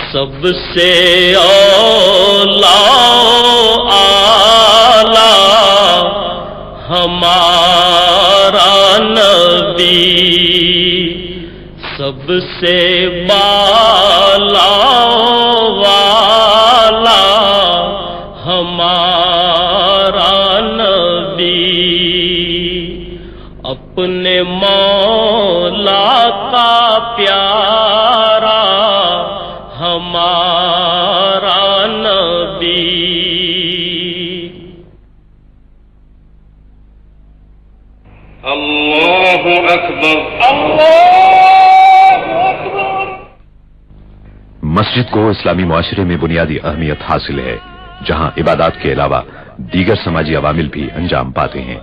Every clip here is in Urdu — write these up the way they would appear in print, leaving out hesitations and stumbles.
سب سے اولا اعلی ہمارا نبی، سب سے بالا والا ہمارا نبی، اپنے مولا کا پیارا ہمارا نبی۔ اللہ اکبر، اللہ اکبر۔ مسجد کو اسلامی معاشرے میں بنیادی اہمیت حاصل ہے، جہاں عبادات کے علاوہ دیگر سماجی عوامل بھی انجام پاتے ہیں۔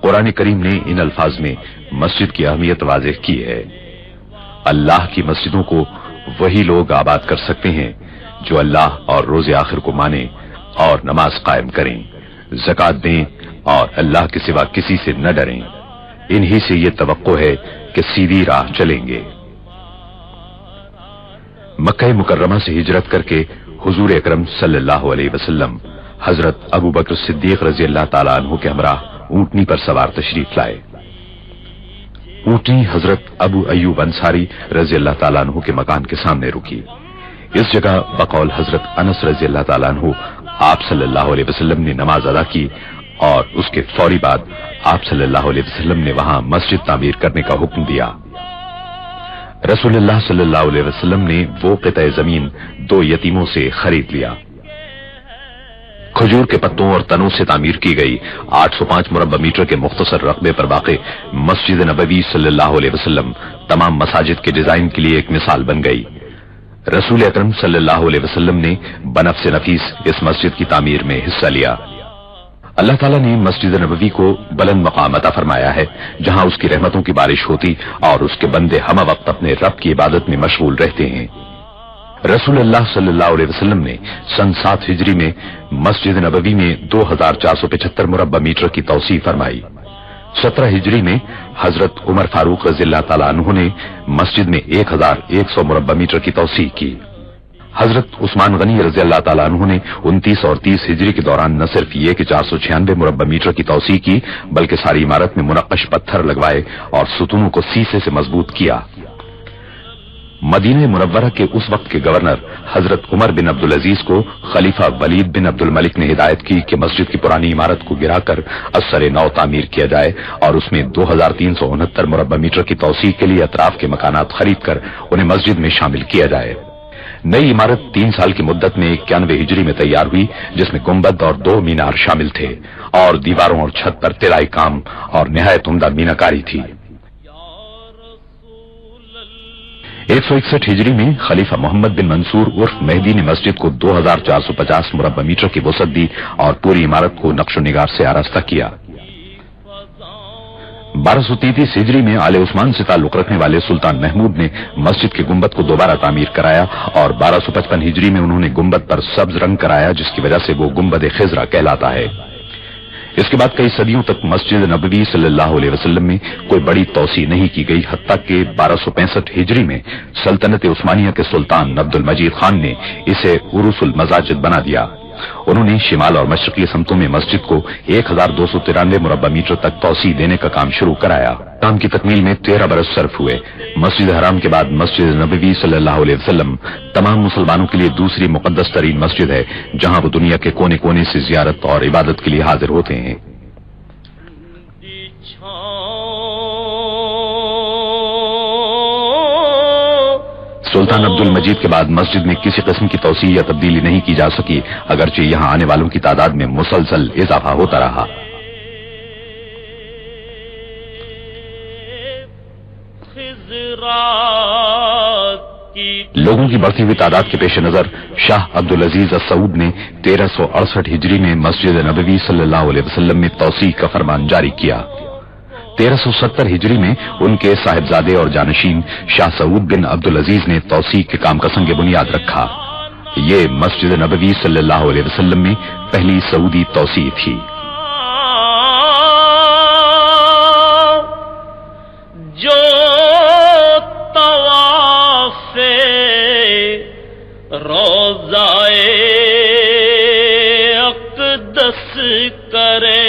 قرآن کریم نے ان الفاظ میں مسجد کی اہمیت واضح کی ہے۔ اللہ کی مسجدوں کو وہی لوگ آباد کر سکتے ہیں جو اللہ اور روز آخر کو مانیں اور نماز قائم کریں، زکوٰۃ دیں اور اللہ کے سوا کسی سے نہ ڈریں۔ انہی سے یہ توقع ہے کہ سیدھی راہ چلیں گے۔ مکہ مکرمہ سے ہجرت کر کے حضور اکرم صلی اللہ علیہ وسلم حضرت ابو بکر صدیق رضی اللہ تعالیٰ عنہ کے ہمراہ اونٹنی پر سوار تشریف لائے۔ اونٹنی حضرت ابو ایوب انصاری رضی اللہ تعالیٰ عنہ کے مکان کے سامنے رکی۔ اس جگہ بقول حضرت انس رضی اللہ تعالیٰ عنہ آپ صلی اللہ علیہ وسلم نے نماز ادا کی اور اس کے فوری بعد آپ صلی اللہ علیہ وسلم نے وہاں مسجد تعمیر کرنے کا حکم دیا۔ رسول اللہ صلی اللہ علیہ وسلم نے وہ قطع زمین 2 یتیموں سے خرید لیا۔ کھجور کے پتوں اور تنوں سے تعمیر کی گئی 805 مربع میٹر کے مختصر رقبے پر واقع مسجد نبوی صلی اللہ علیہ وسلم تمام مساجد کے ڈیزائن کے لیے ایک مثال بن گئی۔ رسول اکرم صلی اللہ علیہ وسلم نے بنفس نفیس اس مسجد کی تعمیر میں حصہ لیا۔ اللہ تعالیٰ نے مسجد نبوی کو بلند مقام عطا فرمایا ہے، جہاں اس کی رحمتوں کی بارش ہوتی اور اس کے بندے ہم وقت اپنے رب کی عبادت میں مشغول رہتے ہیں۔ رسول اللہ صلی اللہ علیہ وسلم نے سن 7 ہجری میں مسجد نبوی میں 2475 مربع میٹر کی توسیع فرمائی۔ 17 ہجری میں حضرت عمر فاروق رضی اللہ تعالیٰ عنہ نے مسجد میں 1100 مربع میٹر کی توسیع کی۔ حضرت عثمان غنی رضی اللہ تعالیٰ عنہ نے 29 اور 30 ہجری کے دوران نہ صرف یہ کہ 496 مربع میٹر کی توسیع کی، بلکہ ساری عمارت میں منقش پتھر لگوائے اور ستونوں کو سیسے سے مضبوط کیا۔ مدینہ منورہ کے اس وقت کے گورنر حضرت عمر بن عبدالعزیز کو خلیفہ ولید بن عبد الملک نے ہدایت کی کہ مسجد کی پرانی عمارت کو گرا کر ازسر نو تعمیر کیا جائے اور اس میں 2369 مربع میٹر کی توسیع کے لیے اطراف کے مکانات خرید کر انہیں مسجد میں شامل کیا جائے۔ نئی عمارت 3 سال کی مدت میں 91 ہجری میں تیار ہوئی، جس میں گنبد اور 2 مینار شامل تھے اور دیواروں اور چھت پر طلائی کام اور نہایت عمدہ میناکاری تھی۔ 161 ہجری میں خلیفہ محمد بن منصور عرف مہدی نے مسجد کو 2450 مربع میٹر کی وسعت دی اور پوری عمارت کو نقش و نگار سے آراستہ کیا۔ 1233 ہجری میں آل عثمان سے تعلق رکھنے والے سلطان محمود نے مسجد کے گنبد کو دوبارہ تعمیر کرایا اور 1255 ہجری میں انہوں نے گنبد پر سبز رنگ کرایا، جس کی وجہ سے وہ گنبد خضرا کہلاتا ہے۔ اس کے بعد کئی صدیوں تک مسجد نبوی صلی اللہ علیہ وسلم میں کوئی بڑی توسیع نہیں کی گئی، حتیٰ کہ 1265 ہجری میں سلطنت عثمانیہ کے سلطان عبد المجید خان نے اسے عروس المساجد بنا دیا۔ انہوں نے شمال اور مشرقی سمتوں میں مسجد کو 1293 مربع میٹر تک توسیع دینے کا کام شروع کرایا۔ کام کی تکمیل میں 13 برس صرف ہوئے۔ مسجد حرام کے بعد مسجد نبوی صلی اللہ علیہ وسلم تمام مسلمانوں کے لیے دوسری مقدس ترین مسجد ہے، جہاں وہ دنیا کے کونے کونے سے زیارت اور عبادت کے لیے حاضر ہوتے ہیں۔ سلطان عبد المجید کے بعد مسجد میں کسی قسم کی توسیع یا تبدیلی نہیں کی جا سکی، اگرچہ یہاں آنے والوں کی تعداد میں مسلسل اضافہ ہوتا رہا۔ لوگوں کی بڑھتی ہوئی تعداد کے پیش نظر شاہ عبدالعزیز السعود نے 1368 ہجری میں مسجد نبوی صلی اللہ علیہ وسلم میں توسیع کا فرمان جاری کیا۔ 1370 ہجری میں ان کے صاحبزادے اور جانشین شاہ سعود بن عبدالعزیز نے توسیع کے کام کا سنگ بنیاد رکھا۔ یہ مسجد نبوی صلی اللہ علیہ وسلم میں پہلی سعودی توسیع تھی۔ جو طواف روضائے اقدس کرے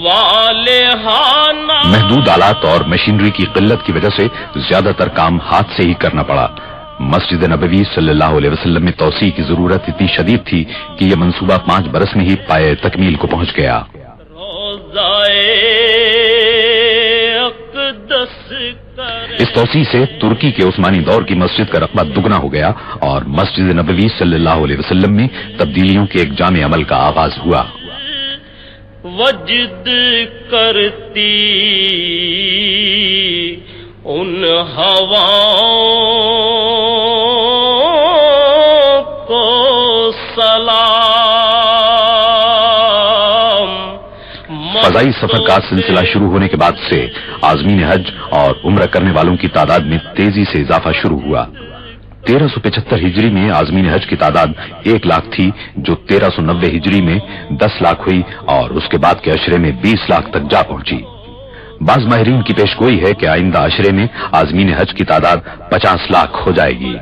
والہانہ۔ محدود آلات اور مشینری کی قلت کی وجہ سے زیادہ تر کام ہاتھ سے ہی کرنا پڑا۔ مسجد نبوی صلی اللہ علیہ وسلم میں توسیع کی ضرورت اتنی شدید تھی کہ یہ منصوبہ 5 برس میں ہی پائے تکمیل کو پہنچ گیا۔ اس توسیع سے ترکی کے عثمانی دور کی مسجد کا رقبہ دگنا ہو گیا اور مسجد نبوی صلی اللہ علیہ وسلم میں تبدیلیوں کے ایک جامع عمل کا آغاز ہوا۔ وجد کرتی ان ہواؤں کو سلام۔ فضائی سفر کا سلسلہ شروع ہونے کے بعد سے عازمین حج اور عمرہ کرنے والوں کی تعداد میں تیزی سے اضافہ شروع ہوا۔ 1375 ہجری میں عازمین حج کی تعداد 1 لاکھ تھی، جو 1390 ہجری میں 10 لاکھ ہوئی اور اس کے بعد کے عشرے میں 20 لاکھ تک جا پہنچی۔ بعض ماہرین کی پیشگوئی ہے کہ آئندہ عشرے میں عازمین حج کی تعداد 50 لاکھ ہو جائے گی۔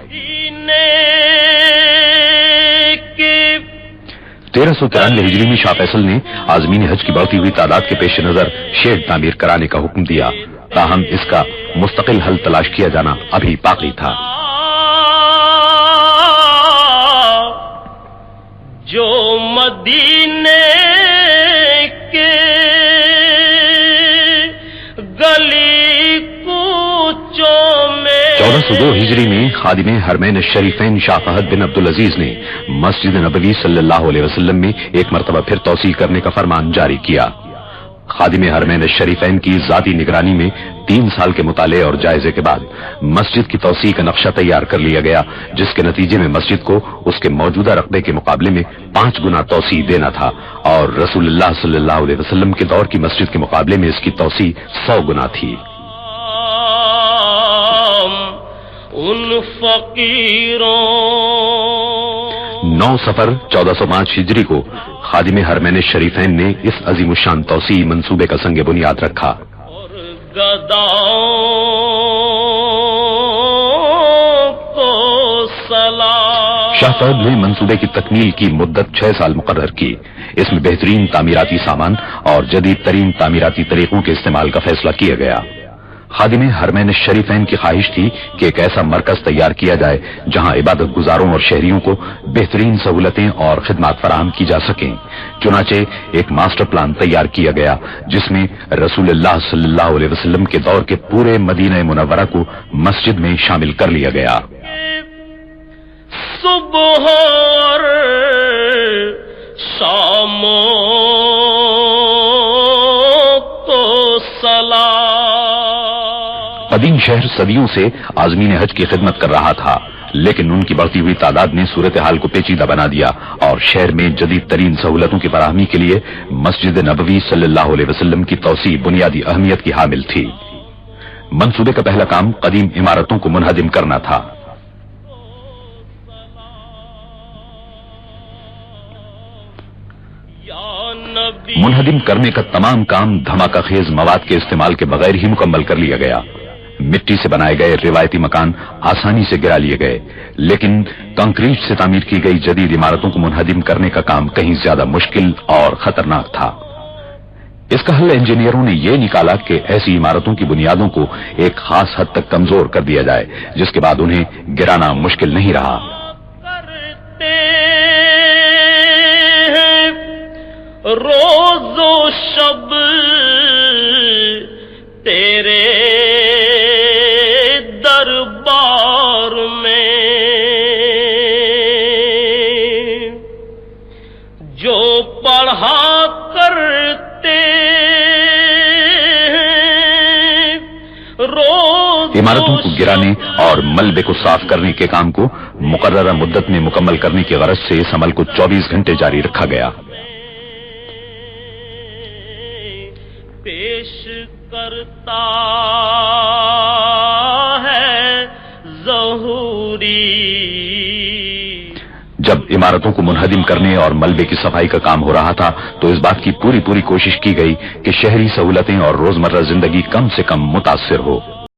1393 ہجری میں شاہ فیصل نے عازمین حج کی بڑھتی ہوئی تعداد کے پیش نظر شیڈ تعمیر کرانے کا حکم دیا، تاہم اس کا مستقل حل تلاش کیا جانا ابھی باقی تھا۔ جو مدینے کے گلی کوچوں میں 1402 ہجری میں خادم حرمین الشریفین شاہ فہد بن عبدالعزیز نے مسجد نبوی صلی اللہ علیہ وسلم میں ایک مرتبہ پھر توسیع کرنے کا فرمان جاری کیا۔ خادم حرمین الشریفین کی ذاتی نگرانی میں 3 سال کے مطالعے اور جائزے کے بعد مسجد کی توسیع کا نقشہ تیار کر لیا گیا، جس کے نتیجے میں مسجد کو اس کے موجودہ رقبے کے مقابلے میں 5 گنا توسیع دینا تھا، اور رسول اللہ صلی اللہ علیہ وسلم کے دور کی مسجد کے مقابلے میں اس کی توسیع 100 گنا تھی۔ ان فقیروں 9 صفر 1405 ہجری کو خادم حرمین الشریفین نے اس عظیم الشان توسیع منصوبے کا سنگ بنیاد رکھا۔ اور گداؤں کو سلام۔ شاہ فہد نے منصوبے کی تکمیل کی مدت 6 سال مقرر کی۔ اس میں بہترین تعمیراتی سامان اور جدید ترین تعمیراتی طریقوں کے استعمال کا فیصلہ کیا گیا۔ خادم حرمین الشریفین کی خواہش تھی کہ ایک ایسا مرکز تیار کیا جائے جہاں عبادت گزاروں اور شہریوں کو بہترین سہولتیں اور خدمات فراہم کی جا سکیں۔ چنانچہ ایک ماسٹر پلان تیار کیا گیا جس میں رسول اللہ صلی اللہ علیہ وسلم کے دور کے پورے مدینہ منورہ کو مسجد میں شامل کر لیا گیا۔ صبح اور شاموں کو سلام۔ قدیم شہر صدیوں سے عازمین حج کی خدمت کر رہا تھا، لیکن ان کی بڑھتی ہوئی تعداد نے صورتحال کو پیچیدہ بنا دیا اور شہر میں جدید ترین سہولتوں کی فراہمی کے لیے مسجد نبوی صلی اللہ علیہ وسلم کی توسیع بنیادی اہمیت کی حامل تھی۔ منصوبے کا پہلا کام قدیم عمارتوں کو منہدم کرنا تھا۔ منہدم کرنے کا تمام کام دھماکہ خیز مواد کے استعمال کے بغیر ہی مکمل کر لیا گیا۔ مٹی سے بنائے گئے روایتی مکان آسانی سے گرا لیے گئے، لیکن کنکریٹ سے تعمیر کی گئی جدید عمارتوں کو منہدم کرنے کا کام کہیں زیادہ مشکل اور خطرناک تھا۔ اس کا حل انجینئروں نے یہ نکالا کہ ایسی عمارتوں کی بنیادوں کو ایک خاص حد تک کمزور کر دیا جائے، جس کے بعد انہیں گرانا مشکل نہیں رہا۔ روز و شب تیرے دربار میں جو پڑھا کرتے روز عمارتوں کو گرانے اور ملبے کو صاف کرنے کے کام کو مقررہ مدت میں مکمل کرنے کی غرض سے اس عمل کو 24 گھنٹے جاری رکھا گیا۔ پیش کرتا ہے ظہوری۔ جب عمارتوں کو منہدم کرنے اور ملبے کی صفائی کا کام ہو رہا تھا تو اس بات کی پوری کوشش کی گئی کہ شہری سہولتیں اور روزمرہ زندگی کم سے کم متاثر ہو۔